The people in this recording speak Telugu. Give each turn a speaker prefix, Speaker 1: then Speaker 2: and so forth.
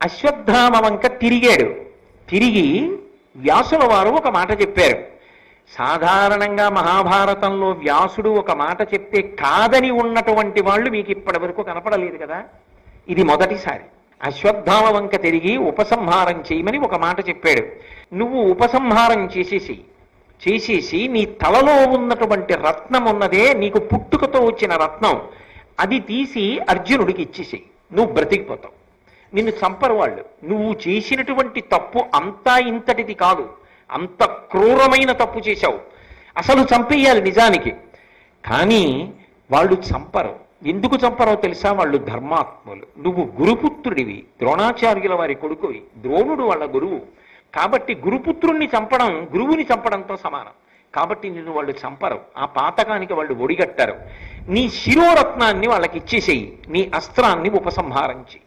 Speaker 1: అశ్వత్థామ వంక తిరిగాడు. తిరిగి వ్యాసుల వారు ఒక మాట చెప్పారు. సాధారణంగా మహాభారతంలో వ్యాసుడు ఒక మాట చెప్తే కాదని ఉన్నటువంటి వాళ్ళు మీకు ఇప్పటి వరకు కనపడలేదు కదా, ఇది మొదటిసారి. అశ్వత్థామ వంక తిరిగి ఉపసంహారం చేయమని ఒక మాట చెప్పాడు. నువ్వు ఉపసంహారం చేసేసి నీ తలలో ఉన్నటువంటి రత్నం ఉన్నదే, నీకు పుట్టుకతో వచ్చిన రత్నం, అది తీసి అర్జునుడికి ఇచ్చేసేయి, నువ్వు బ్రతికిపోతావు. నిన్ను చంపరు వాళ్ళు. నువ్వు చేసినటువంటి తప్పు అంతా ఇంతటిది కాదు, అంత క్రూరమైన తప్పు చేశావు, అసలు చంపేయాలి నిజానికి. కానీ వాళ్ళు చంపరు. ఎందుకు చంపరో తెలుసా? వాళ్ళు ధర్మాత్ములు. నువ్వు గురుపుత్రుడివి, ద్రోణాచార్యుల వారి కొడుకువి, ద్రోణుడు వాళ్ళ గురువు. కాబట్టి గురుపుత్రుణ్ణి చంపడం గురువుని చంపడంతో సమానం. కాబట్టి నిన్ను వాళ్ళు చంపరు, ఆ పాతకానికి వాళ్ళు ఒడిగట్టారు. నీ శిరోరత్నాన్ని వాళ్ళకి ఇచ్చేసేయి, నీ అస్త్రాన్ని ఉపసంహారం చెయ్యి.